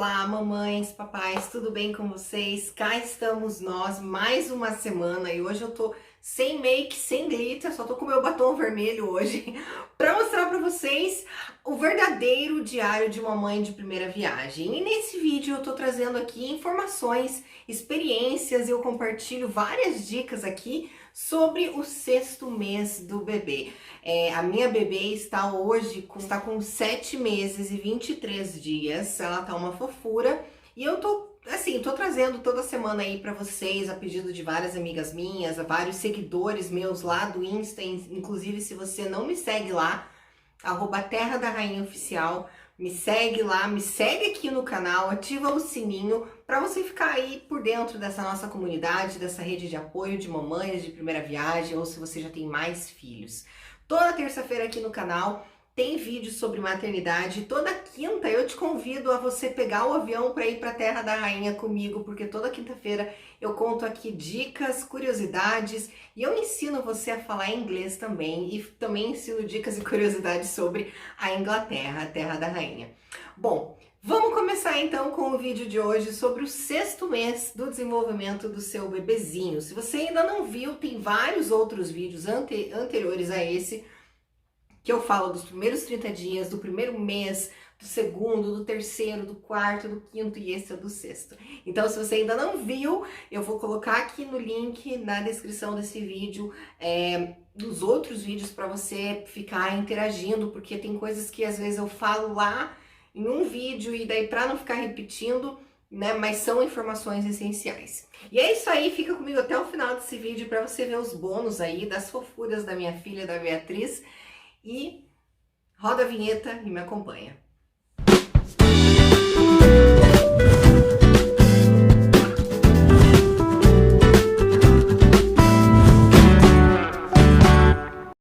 Olá, mamães, papais, tudo bem com vocês? Cá estamos nós, mais uma semana e hoje eu tô sem make, sem glitter, só tô com meu batom vermelho hoje para mostrar para vocês o verdadeiro diário de uma mãe de primeira viagem. E nesse vídeo eu tô trazendo aqui informações, experiências, eu compartilho várias dicas aqui sobre o 6º mês do bebê. A minha bebê está com 7 meses e 23 dias, ela tá uma fofura e eu tô trazendo toda semana aí pra vocês, a pedido de várias amigas minhas, vários seguidores meus lá do Insta, inclusive se você não me segue lá, @Terra da Rainha Oficial, me segue lá, me segue aqui no canal, ativa o sininho para você ficar aí por dentro dessa nossa comunidade, dessa rede de apoio de mamães de primeira viagem ou se você já tem mais filhos. Toda terça-feira aqui no canal tem vídeo sobre maternidade. Toda quinta eu te convido a você pegar o avião para ir para a Terra da Rainha comigo, porque toda quinta-feira eu conto aqui dicas, curiosidades e eu ensino você a falar inglês também e também ensino dicas e curiosidades sobre a Inglaterra, a Terra da Rainha. Bom, vamos começar então com o vídeo de hoje sobre o 6º mês do desenvolvimento do seu bebezinho. Se você ainda não viu, tem vários outros vídeos anteriores a esse que eu falo dos primeiros 30 dias, do primeiro mês, do segundo, do terceiro, do quarto, do quinto e esse é do 6º. Então, se você ainda não viu, eu vou colocar aqui no link na descrição desse vídeo dos outros vídeos para você ficar interagindo, porque tem coisas que às vezes eu falo lá em um vídeo e daí para não ficar repetindo, né, mas são informações essenciais. E é isso aí, fica comigo até o final desse vídeo para você ver os bônus aí das fofuras da minha filha, da Beatriz. E roda a vinheta e me acompanha.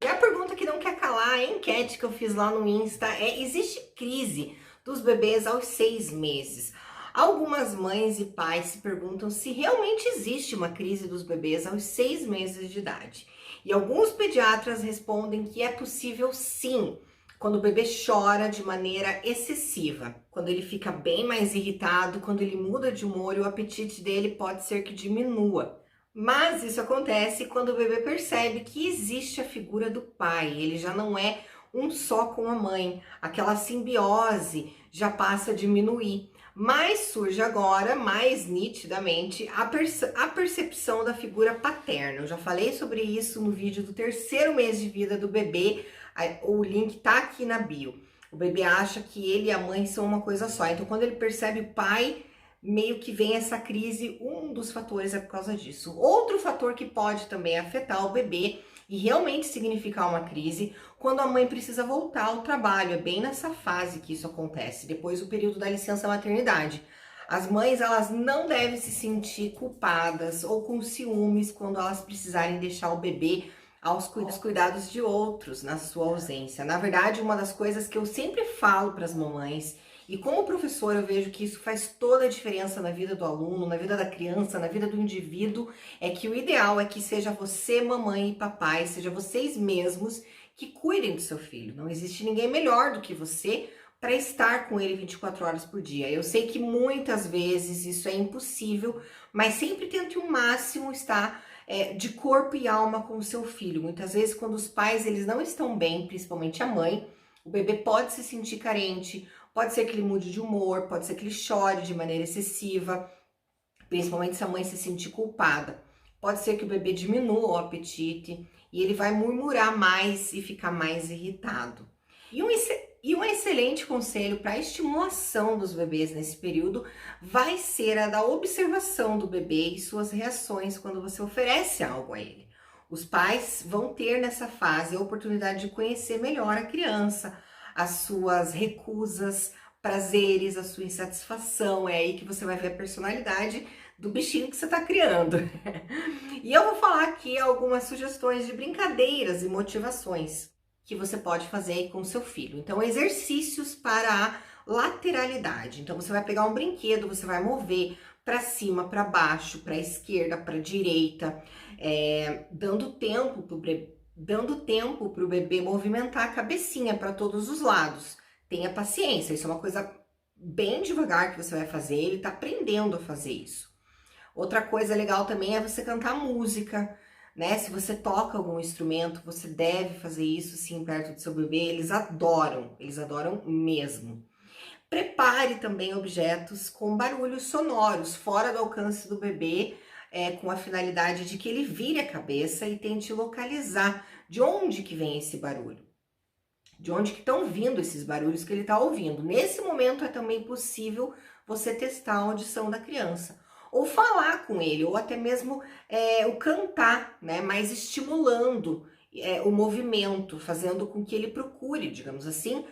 E a pergunta que não quer calar, a enquete que eu fiz lá no Insta existe crise dos bebês aos 6 meses? Algumas mães e pais se perguntam se realmente existe uma crise dos bebês aos 6 meses de idade. E alguns pediatras respondem que é possível sim, quando o bebê chora de maneira excessiva, quando ele fica bem mais irritado, quando ele muda de humor e o apetite dele pode ser que diminua. Mas isso acontece quando o bebê percebe que existe a figura do pai, ele já não é um só com a mãe, aquela simbiose já passa a diminuir. Mas surge agora, mais nitidamente, a percepção da figura paterna. Eu já falei sobre isso no vídeo do 3º mês de vida do bebê, o link tá aqui na bio. O bebê acha que ele e a mãe são uma coisa só, então quando ele percebe o pai, meio que vem essa crise, um dos fatores é por causa disso. Outro fator que pode também afetar o bebê e realmente significar uma crise, quando a mãe precisa voltar ao trabalho, é bem nessa fase que isso acontece, depois do período da licença maternidade. As mães, elas não devem se sentir culpadas ou com ciúmes quando elas precisarem deixar o bebê aos cuidados de outros na sua ausência. Na verdade, uma das coisas que eu sempre falo para as mamães, e como professora eu vejo que isso faz toda a diferença na vida do aluno, na vida da criança, na vida do indivíduo, é que o ideal é que seja você, mamãe e papai, seja vocês mesmos que cuidem do seu filho. Não existe ninguém melhor do que você para estar com ele 24 horas por dia. Eu sei que muitas vezes isso é impossível, mas sempre tente o máximo estar de corpo e alma com o seu filho. Muitas vezes quando os pais eles não estão bem, principalmente a mãe, o bebê pode se sentir carente, pode ser que ele mude de humor, pode ser que ele chore de maneira excessiva, principalmente se a mãe se sentir culpada. Pode ser que o bebê diminua o apetite e ele vai murmurar mais e ficar mais irritado. E um excelente conselho para a estimulação dos bebês nesse período vai ser a da observação do bebê e suas reações quando você oferece algo a ele. Os pais vão ter nessa fase a oportunidade de conhecer melhor a criança, as suas recusas, prazeres, a sua insatisfação. É aí que você vai ver a personalidade do bichinho que você está criando. E eu vou falar aqui algumas sugestões de brincadeiras e motivações que você pode fazer aí com o seu filho. Então, exercícios para a lateralidade. Então, você vai pegar um brinquedo, você vai mover para cima, para baixo, para a esquerda, para a direita, dando tempo para o bebê movimentar a cabecinha para todos os lados. Tenha paciência, isso é uma coisa bem devagar que você vai fazer, ele tá aprendendo a fazer isso. Outra coisa legal também é você cantar música, né? Se você toca algum instrumento, você deve fazer isso sim perto do seu bebê, eles adoram mesmo. Prepare também objetos com barulhos sonoros, fora do alcance do bebê, com a finalidade de que ele vire a cabeça e tente localizar de onde que vem esse barulho. De onde que estão vindo esses barulhos que ele está ouvindo. Nesse momento é também possível você testar a audição da criança. Ou falar com ele, ou até mesmo o cantar, né? Mas estimulando o movimento, fazendo com que ele procure, digamos assim,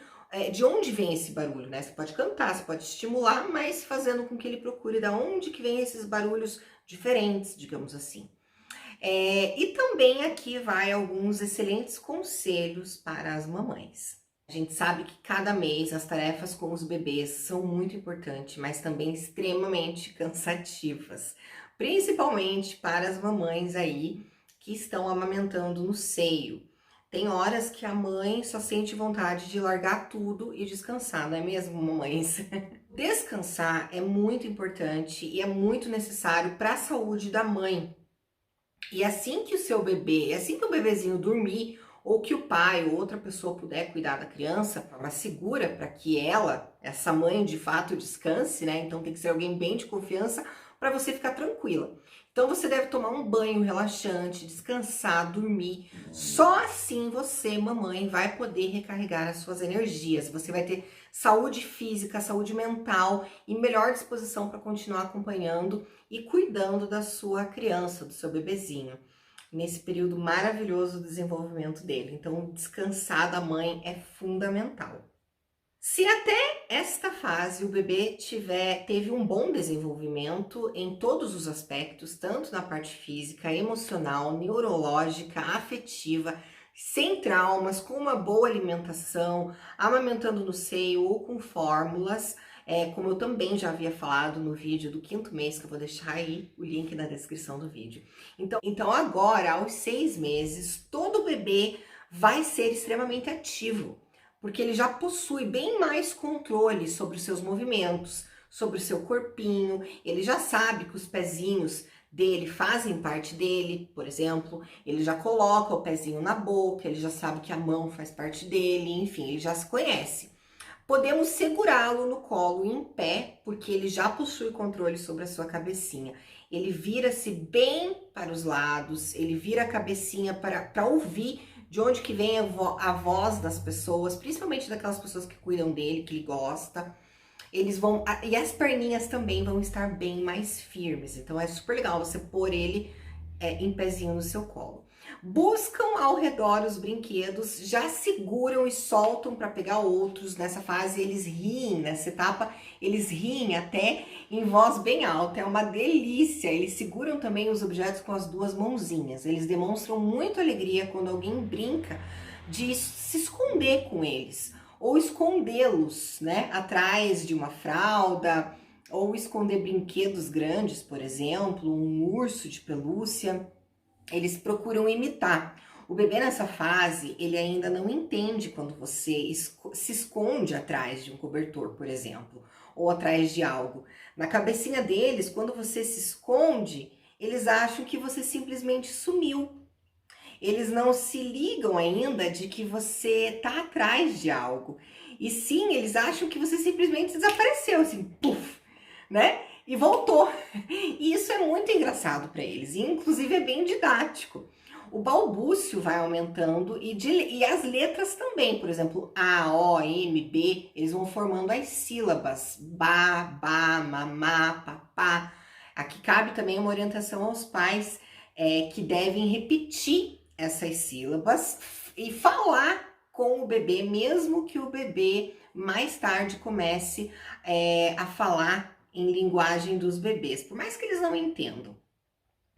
de onde vem esse barulho, né? Você pode cantar, você pode estimular, mas fazendo com que ele procure de onde que vem esses barulhos diferentes, digamos assim. E também aqui vai alguns excelentes conselhos para as mamães. A gente sabe que cada mês as tarefas com os bebês são muito importantes, mas também extremamente cansativas, principalmente para as mamães aí que estão amamentando no seio. Tem horas que a mãe só sente vontade de largar tudo e descansar, não é mesmo, mamães? Descansar é muito importante e é muito necessário para a saúde da mãe. E assim que o bebezinho dormir, ou que o pai ou outra pessoa puder cuidar da criança, forma segura para que ela, essa mãe, de fato descanse, né? Então tem que ser alguém bem de confiança para você ficar tranquila. Então você deve tomar um banho relaxante, descansar, dormir. Só assim você, mamãe, vai poder recarregar as suas energias. Você vai ter saúde física, saúde mental e melhor disposição para continuar acompanhando e cuidando da sua criança, do seu bebezinho, nesse período maravilhoso do desenvolvimento dele. Então, descansar da mãe é fundamental. Se até esta fase o bebê teve um bom desenvolvimento em todos os aspectos, tanto na parte física, emocional, neurológica, afetiva, sem traumas, com uma boa alimentação, amamentando no seio ou com fórmulas, como eu também já havia falado no vídeo do 5º mês, que eu vou deixar aí o link na descrição do vídeo. Então agora, aos 6 meses, todo bebê vai ser extremamente ativo, porque ele já possui bem mais controle sobre os seus movimentos, sobre o seu corpinho, ele já sabe que os pezinhos dele fazem parte dele, por exemplo, ele já coloca o pezinho na boca, ele já sabe que a mão faz parte dele, enfim, ele já se conhece. Podemos segurá-lo no colo em pé, porque ele já possui controle sobre a sua cabecinha. Ele vira-se bem para os lados, ele vira a cabecinha para ouvir de onde que vem a voz das pessoas, principalmente daquelas pessoas que cuidam dele, que ele gosta. E as perninhas também vão estar bem mais firmes. Então é super legal você pôr ele em pezinho no seu colo. Buscam ao redor os brinquedos, já seguram e soltam para pegar outros. Nessa fase eles riem, nessa etapa eles riem até em voz bem alta, é uma delícia. Eles seguram também os objetos com as 2 mãozinhas. Eles demonstram muita alegria quando alguém brinca de se esconder com eles, ou escondê-los, né, atrás de uma fralda, ou esconder brinquedos grandes, por exemplo, um urso de pelúcia. Eles procuram imitar. O bebê nessa fase, ele ainda não entende quando você se esconde atrás de um cobertor, por exemplo, ou atrás de algo. Na cabecinha deles, quando você se esconde, eles acham que você simplesmente sumiu. Eles não se ligam ainda de que você tá atrás de algo. E sim, eles acham que você simplesmente desapareceu, assim, puf, né? E voltou. E isso é muito engraçado para eles, e inclusive é bem didático. O balbúcio vai aumentando e as letras também, por exemplo, A, O, M, B, eles vão formando as sílabas, ba, ba, mamá, papá. Aqui cabe também uma orientação aos pais que devem repetir essas sílabas e falar com o bebê, mesmo que o bebê mais tarde comece a falar em linguagem dos bebês, por mais que eles não entendam.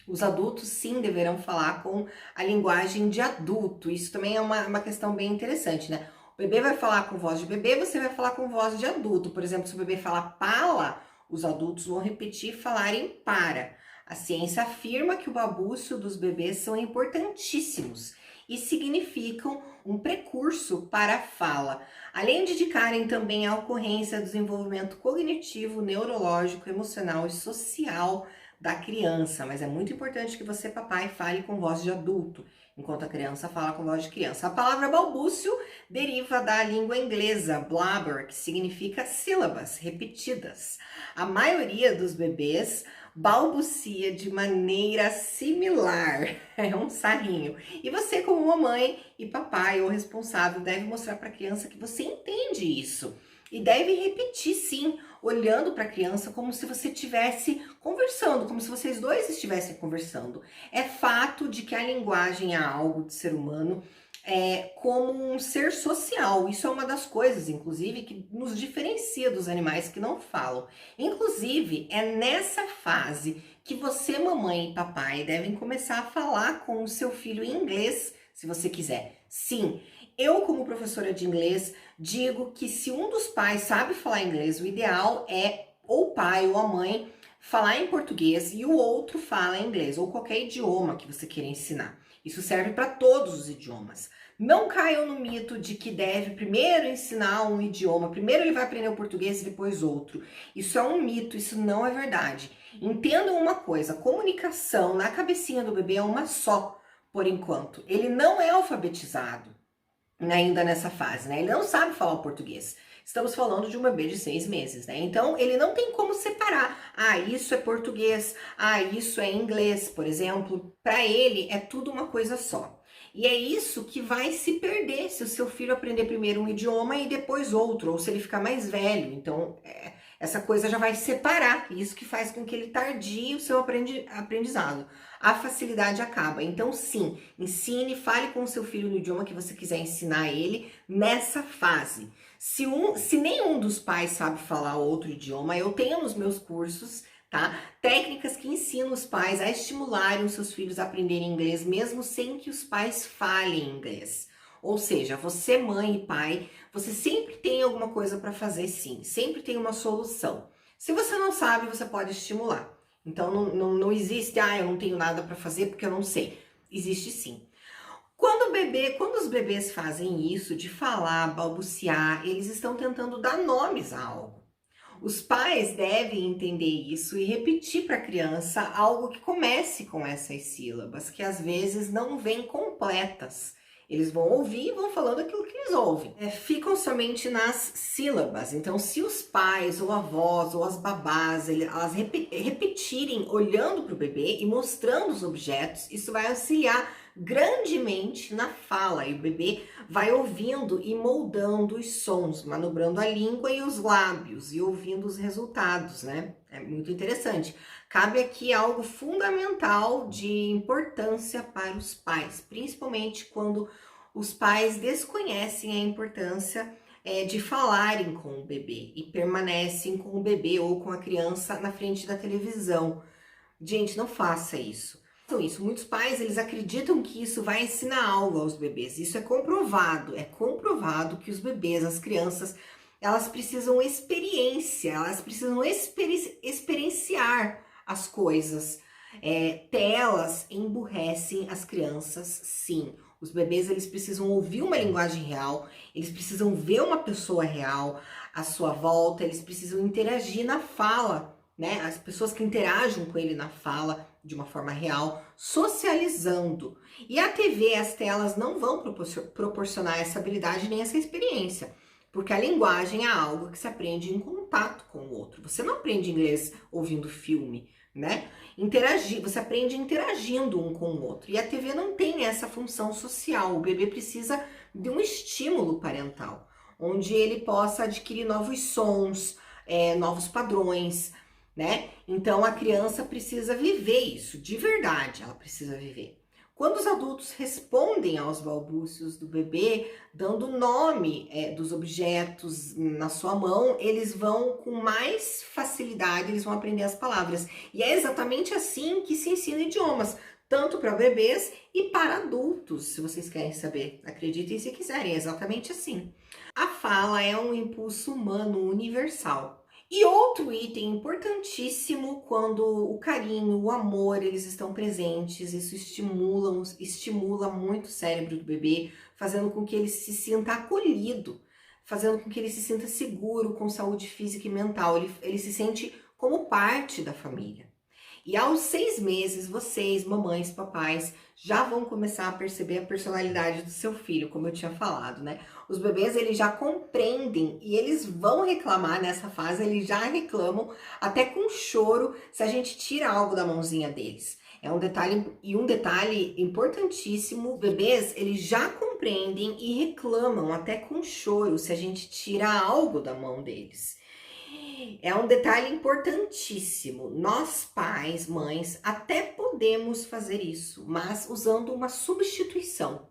Os adultos sim deverão falar com a linguagem de adulto. Isso também é uma questão bem interessante, né? O bebê vai falar com voz de bebê, você vai falar com voz de adulto. Por exemplo, se o bebê fala pala, os adultos vão repetir falarem para. A ciência afirma que o balbúcio dos bebês são importantíssimos e significam um precurso para a fala, além de indicarem também a ocorrência do desenvolvimento cognitivo, neurológico, emocional e social da criança. Mas é muito importante que você, papai, fale com voz de adulto, enquanto a criança fala com voz de criança. A palavra balbúcio deriva da língua inglesa blabber, que significa sílabas repetidas. A maioria dos bebês balbucia de maneira similar, é um sarrinho. E você, como mamãe e papai ou responsável, deve mostrar para a criança que você entende isso. E deve repetir, sim, olhando para a criança como se você estivesse conversando, como se vocês dois estivessem conversando. É fato de que a linguagem é algo de ser humano, como um ser social. Isso é uma das coisas, inclusive, que nos diferencia dos animais que não falam. Inclusive, é nessa fase que você, mamãe e papai, devem começar a falar com o seu filho em inglês, se você quiser. Sim, eu, como professora de inglês, digo que se um dos pais sabe falar inglês, o ideal é ou o pai ou a mãe falar em português e o outro fala inglês, ou qualquer idioma que você queira ensinar. Isso serve para todos os idiomas. Não caiam no mito de que deve primeiro ensinar um idioma, primeiro ele vai aprender o português e depois outro. Isso é um mito, isso não é verdade. Entendam uma coisa, comunicação na cabecinha do bebê é uma só, por enquanto. Ele não é alfabetizado ainda nessa fase, né? Ele não sabe falar o português. Estamos falando de um bebê de 6 meses, né? Então, ele não tem como separar. Ah, isso é português. Ah, isso é inglês, por exemplo. Para ele, é tudo uma coisa só. E é isso que vai se perder se o seu filho aprender primeiro um idioma e depois outro, ou se ele ficar mais velho. Então, essa coisa já vai separar. Isso que faz com que ele tardie o seu aprendizado. A facilidade acaba. Então, sim, ensine, fale com o seu filho no idioma que você quiser ensinar ele nessa fase. Se nenhum dos pais sabe falar outro idioma, eu tenho nos meus cursos, tá? Técnicas que ensinam os pais a estimularem os seus filhos a aprenderem inglês, mesmo sem que os pais falem inglês. Ou seja, você, mãe e pai, você sempre tem alguma coisa para fazer, sim. Sempre tem uma solução. Se você não sabe, você pode estimular. Então, não existe, eu não tenho nada para fazer porque eu não sei. Existe sim. Quando os bebês fazem isso, de falar, balbuciar, eles estão tentando dar nomes a algo. Os pais devem entender isso e repetir para a criança algo que comece com essas sílabas, que às vezes não vêm completas. Eles vão ouvir e vão falando aquilo que eles ouvem. Ficam somente nas sílabas. Então, se os pais, ou avós, ou as babás, elas repetirem olhando para o bebê e mostrando os objetos, isso vai auxiliar grandemente na fala. E o bebê vai ouvindo e moldando os sons, manobrando a língua e os lábios e ouvindo os resultados, né? É muito interessante. Cabe aqui algo fundamental de importância para os pais, principalmente quando os pais desconhecem a importância de falarem com o bebê e permanecem com o bebê ou com a criança na frente da televisão. Gente, não faça isso. Muitos pais, eles acreditam que isso vai ensinar algo aos bebês. Isso é comprovado que os bebês, as crianças, elas precisam experiência, elas precisam experienciar as coisas. Telas emburrecem as crianças, sim. Os bebês, eles precisam ouvir uma linguagem real, eles precisam ver uma pessoa real à sua volta, eles precisam interagir na fala, né? As pessoas que interagem com ele na fala de uma forma real, socializando. E a TV, as telas não vão proporcionar essa habilidade nem essa experiência, porque a linguagem é algo que se aprende em contato com o outro. Você não aprende inglês ouvindo filme, né? Você aprende interagindo um com o outro. E a TV não tem essa função social. O bebê precisa de um estímulo parental, onde ele possa adquirir novos sons, novos padrões, né? Então a criança precisa viver isso, de verdade, ela precisa viver. Quando os adultos respondem aos balbúcios do bebê, dando nome dos objetos na sua mão, eles vão com mais facilidade, eles vão aprender as palavras. E é exatamente assim que se ensina idiomas, tanto para bebês e para adultos, se vocês querem saber. Acreditem se quiserem, é exatamente assim. A fala é um impulso humano universal. E outro item importantíssimo, quando o carinho, o amor, eles estão presentes, isso estimula muito o cérebro do bebê, fazendo com que ele se sinta acolhido, fazendo com que ele se sinta seguro, com saúde física e mental. Ele se sente como parte da família. E aos 6 meses, vocês, mamães, papais, já vão começar a perceber a personalidade do seu filho, como eu tinha falado, né? Os bebês, eles já compreendem e eles vão reclamar nessa fase, eles já reclamam, até com choro, se a gente tira algo da mãozinha deles. É um detalhe importantíssimo, bebês, eles já compreendem e reclamam até com choro se a gente tira algo da mão deles. É um detalhe importantíssimo. Nós, pais, mães, até podemos fazer isso, mas usando uma substituição.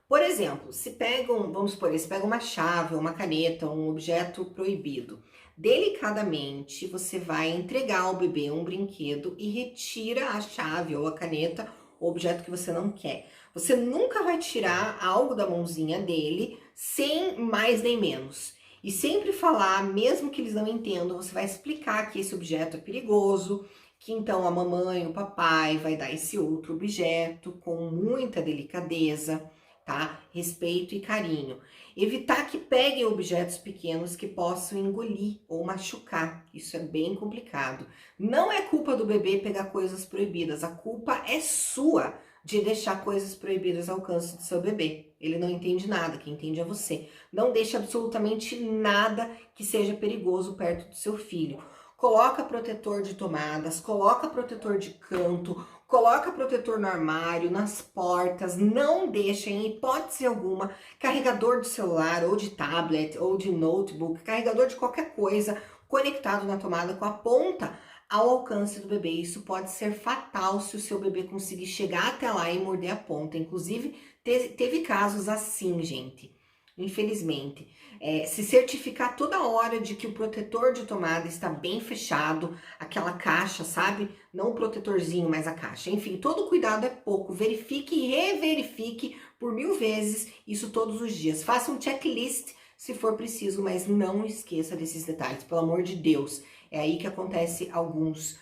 Por exemplo, se pegam, vamos supor, eles pegam uma chave, uma caneta, um objeto proibido. Delicadamente, você vai entregar ao bebê um brinquedo e retira a chave ou a caneta, o objeto que você não quer. Você nunca vai tirar algo da mãozinha dele sem mais nem menos. E sempre falar, mesmo que eles não entendam, você vai explicar que esse objeto é perigoso, que então a mamãe, o papai vai dar esse outro objeto com muita delicadeza, tá? Respeito e carinho. Evitar que peguem objetos pequenos que possam engolir ou machucar. Isso é bem complicado. Não é culpa do bebê pegar coisas proibidas, a culpa é sua de deixar coisas proibidas ao alcance do seu bebê. Ele não entende nada, quem entende é você. Não deixe absolutamente nada que seja perigoso perto do seu filho. Coloca protetor de tomadas, coloca protetor de canto, coloca protetor no armário, nas portas, não deixa em hipótese alguma carregador de celular ou de tablet ou de notebook, carregador de qualquer coisa conectado na tomada com a ponta ao alcance do bebê. Isso pode ser fatal se o seu bebê conseguir chegar até lá e morder a ponta. Inclusive, teve casos assim, gente. Infelizmente, se certificar toda hora de que o protetor de tomada está bem fechado, aquela caixa, sabe? Não o protetorzinho, mas a caixa. Enfim, todo cuidado é pouco. Verifique e reverifique por 1000 vezes isso todos os dias. Faça um checklist se for preciso, mas não esqueça desses detalhes, pelo amor de Deus. É aí que acontece alguns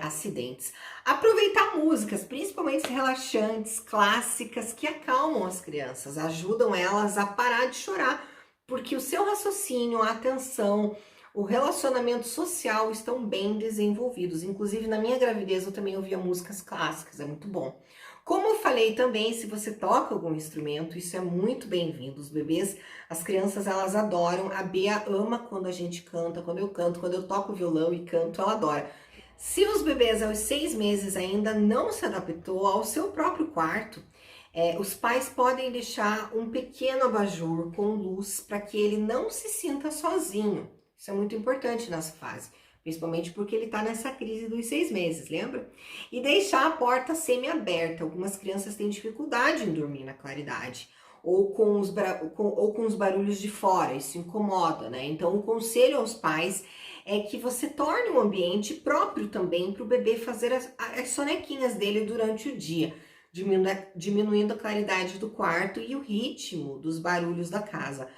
acidentes. Aproveitar músicas, principalmente relaxantes, clássicas, que acalmam as crianças, ajudam elas a parar de chorar, porque o seu raciocínio, a atenção, o relacionamento social estão bem desenvolvidos. Inclusive, na minha gravidez, eu também ouvia músicas clássicas, é muito bom. Como eu falei também, se você toca algum instrumento, isso é muito bem-vindo. Os bebês, as crianças, elas adoram. A Bea ama quando a gente canta, quando eu canto, quando eu toco violão e canto, ela adora. Se os bebês aos 6 meses ainda não se adaptou ao seu próprio quarto, os pais podem deixar um pequeno abajur com luz para que ele não se sinta sozinho. Isso é muito importante nessa fase, principalmente porque ele está nessa crise dos 6 meses, lembra? E deixar a porta semi-aberta. Algumas crianças têm dificuldade em dormir na claridade, ou com os barulhos de fora, isso incomoda, né? Então, o conselho aos pais é que você torne um ambiente próprio também para o bebê fazer as sonequinhas dele durante o dia, diminuindo a claridade do quarto e o ritmo dos barulhos da casa.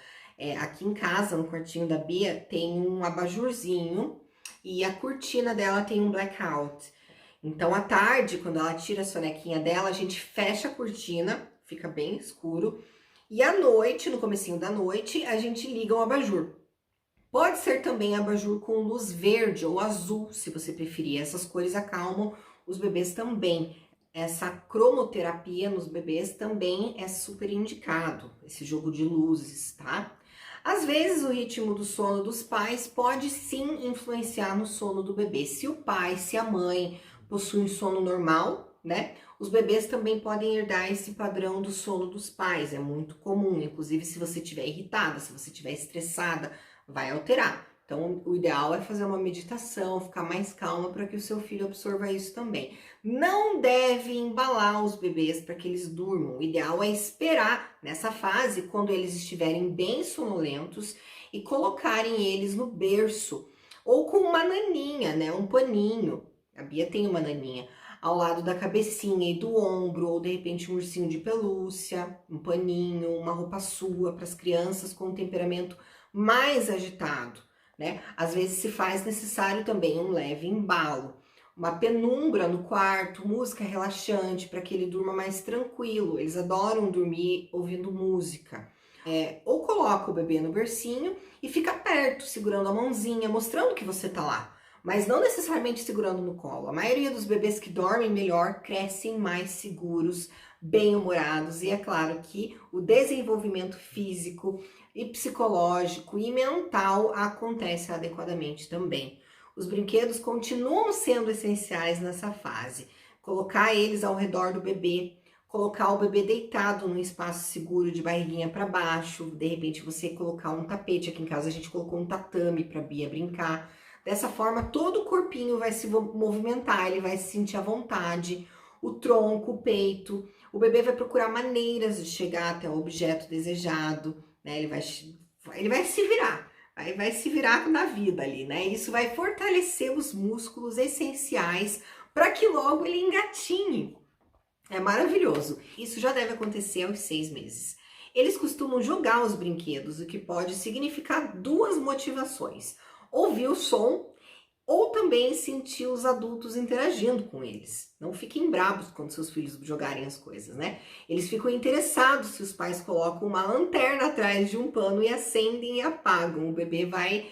Aqui em casa, no quartinho da Bia, tem um abajurzinho e a cortina dela tem um blackout. Então, à tarde, quando ela tira a sonequinha dela, a gente fecha a cortina, fica bem escuro. E à noite, no comecinho da noite, a gente liga o abajur. Pode ser também abajur com luz verde ou azul, se você preferir. Essas cores acalmam os bebês também. Essa cromoterapia nos bebês também é super indicado, esse jogo de luzes, tá? Às vezes, o ritmo do sono dos pais pode sim influenciar no sono do bebê. Se o pai, se a mãe possuem sono normal, né? Os bebês também podem herdar esse padrão do sono dos pais, é muito comum. Inclusive, se você estiver irritada, se você estiver estressada, vai alterar. Então, o ideal é fazer uma meditação, ficar mais calma para que o seu filho absorva isso também. Não deve embalar os bebês para que eles durmam. O ideal é esperar nessa fase, quando eles estiverem bem sonolentos, e colocarem eles no berço ou com uma naninha, né? Um paninho. A Bia tem uma naninha ao lado da cabecinha e do ombro, ou de repente um ursinho de pelúcia, um paninho, uma roupa sua para as crianças com um temperamento mais agitado. né? Às vezes se faz necessário também um leve embalo, uma penumbra no quarto, música relaxante para que ele durma mais tranquilo. Eles adoram dormir ouvindo música. Ou coloca o bebê no bercinho e fica perto, segurando a mãozinha, mostrando que você tá lá, mas não necessariamente segurando no colo. A maioria dos bebês que dormem melhor crescem mais seguros, bem-humorados, e é claro que o desenvolvimento físico e psicológico e mental acontece adequadamente também. Os brinquedos continuam sendo essenciais nessa fase. Colocar eles ao redor do bebê, colocar o bebê deitado num espaço seguro de barriguinha para baixo, de repente você colocar um tapete. Aqui em casa a gente colocou um tatame para Bia brincar. Dessa forma, todo o corpinho vai se movimentar, ele vai se sentir à vontade, o tronco, o peito. O bebê vai procurar maneiras de chegar até o objeto desejado, né? Ele vai se virar, vai se virar na vida ali, né? Isso vai fortalecer os músculos essenciais para que logo ele engatinhe. É maravilhoso. Isso já deve acontecer aos 6 meses. Eles costumam jogar os brinquedos, o que pode significar duas motivações: ouvir o som ou também sentir os adultos interagindo com eles. Não fiquem bravos quando seus filhos jogarem as coisas, né? Eles ficam interessados se os pais colocam uma lanterna atrás de um pano e acendem e apagam. O bebê vai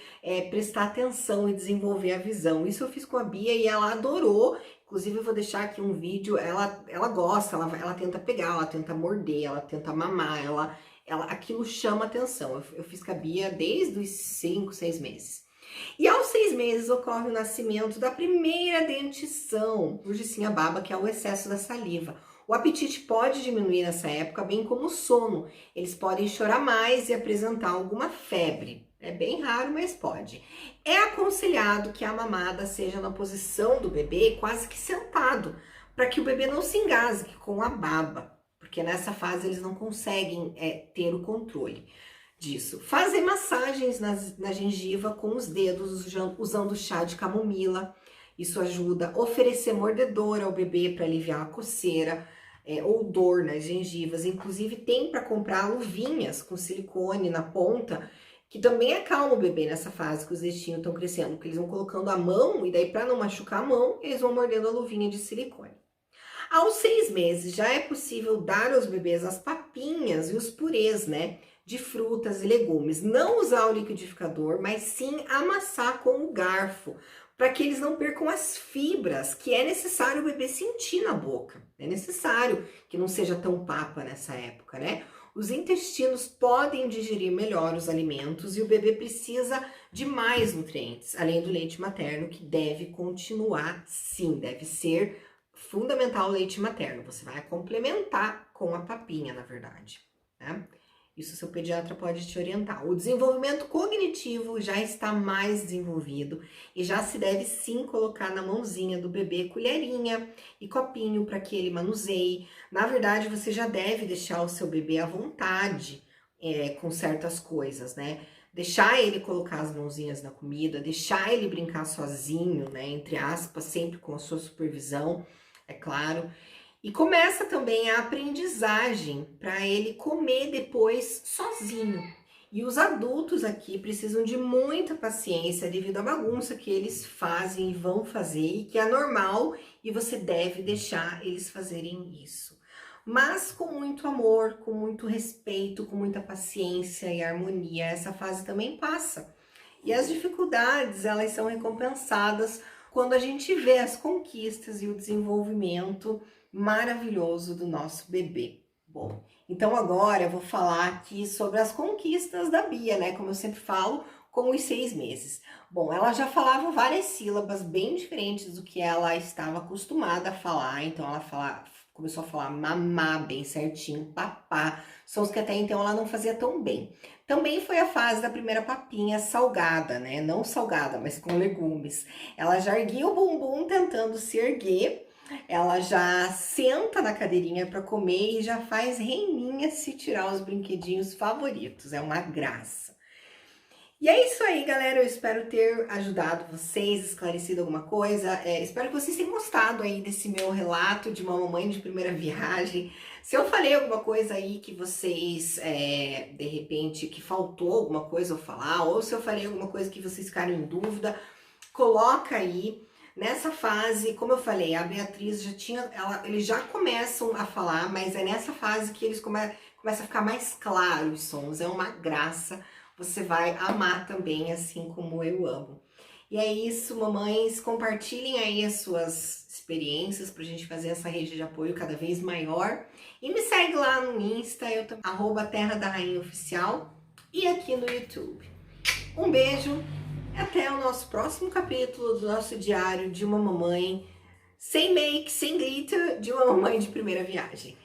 prestar atenção e desenvolver a visão. Isso eu fiz com a Bia e ela adorou. Inclusive eu vou deixar aqui um vídeo. Ela gosta, ela tenta pegar, ela tenta morder, ela tenta mamar, aquilo chama atenção. Eu fiz com a Bia desde os 5, 6 meses. E aos 6 meses ocorre o nascimento da primeira dentição, urgicinha baba, que é o excesso da saliva. O apetite pode diminuir nessa época, bem como o sono. Eles podem chorar mais e apresentar alguma febre. É bem raro, mas pode. É aconselhado que a mamada seja na posição do bebê, quase que sentado, para que o bebê não se engasgue com a baba, porque nessa fase eles não conseguem ter o controle disso. Fazer massagens na gengiva com os dedos, usando chá de camomila. Isso ajuda. Oferecer mordedor ao bebê para aliviar a coceira ou dor nas gengivas. Inclusive tem para comprar luvinhas com silicone na ponta, que também acalma o bebê nessa fase que os dentinhos estão crescendo, porque eles vão colocando a mão e daí para não machucar a mão, eles vão mordendo a luvinha de silicone. Aos 6 meses já é possível dar aos bebês as papinhas e os purês, né, de frutas e legumes. Não usar o liquidificador, mas sim amassar com o garfo, para que eles não percam as fibras que é necessário o bebê sentir na boca. É necessário que não seja tão papa nessa época, né? Os intestinos podem digerir melhor os alimentos e o bebê precisa de mais nutrientes, além do leite materno, que deve continuar, sim, deve ser fundamental o leite materno. Você vai complementar com a papinha, na verdade, né? Isso seu pediatra pode te orientar. O desenvolvimento cognitivo já está mais desenvolvido e já se deve sim colocar na mãozinha do bebê colherinha e copinho para que ele manuseie. Na verdade, você já deve deixar o seu bebê à vontade com certas coisas, né? Deixar ele colocar as mãozinhas na comida, deixar ele brincar sozinho, né? Entre aspas, sempre com a sua supervisão, é claro. E começa também a aprendizagem para ele comer depois sozinho. E os adultos aqui precisam de muita paciência devido à bagunça que eles fazem e vão fazer, e que é normal e você deve deixar eles fazerem isso. Mas com muito amor, com muito respeito, com muita paciência e harmonia, essa fase também passa. E as dificuldades, elas são recompensadas quando a gente vê as conquistas e o desenvolvimento maravilhoso do nosso bebê. Bom, então agora eu vou falar aqui sobre as conquistas da Bia, né? Como eu sempre falo, com os 6 meses. Bom, ela já falava várias sílabas bem diferentes do que ela estava acostumada a falar, então ela começou a falar mamá bem certinho, papá, sons que até então ela não fazia tão bem. Também foi a fase da primeira papinha salgada, né? Não salgada, mas com legumes. Ela já erguia o bumbum tentando se erguer, ela já senta na cadeirinha para comer e já faz reininha se tirar os brinquedinhos favoritos. É uma graça. E é isso aí, galera. Eu espero ter ajudado vocês, esclarecido alguma coisa. Espero que vocês tenham gostado aí desse meu relato de uma mamãe de primeira viagem. Se eu falei alguma coisa aí que vocês, de repente, que faltou alguma coisa eu falar, ou se eu falei alguma coisa que vocês ficaram em dúvida, coloca aí. Nessa fase, como eu falei, a Beatriz já tinha, eles já começam a falar, mas é nessa fase que eles começam a ficar mais claros os sons. É uma graça. Você vai amar também, assim como eu amo. E é isso, mamães, compartilhem aí as suas experiências pra gente fazer essa rede de apoio cada vez maior. E me segue lá no Insta, @Terra da Rainha Oficial, e aqui no YouTube. Um beijo, até o nosso próximo capítulo do nosso diário de uma mamãe sem make, sem glitter, de uma mamãe de primeira viagem.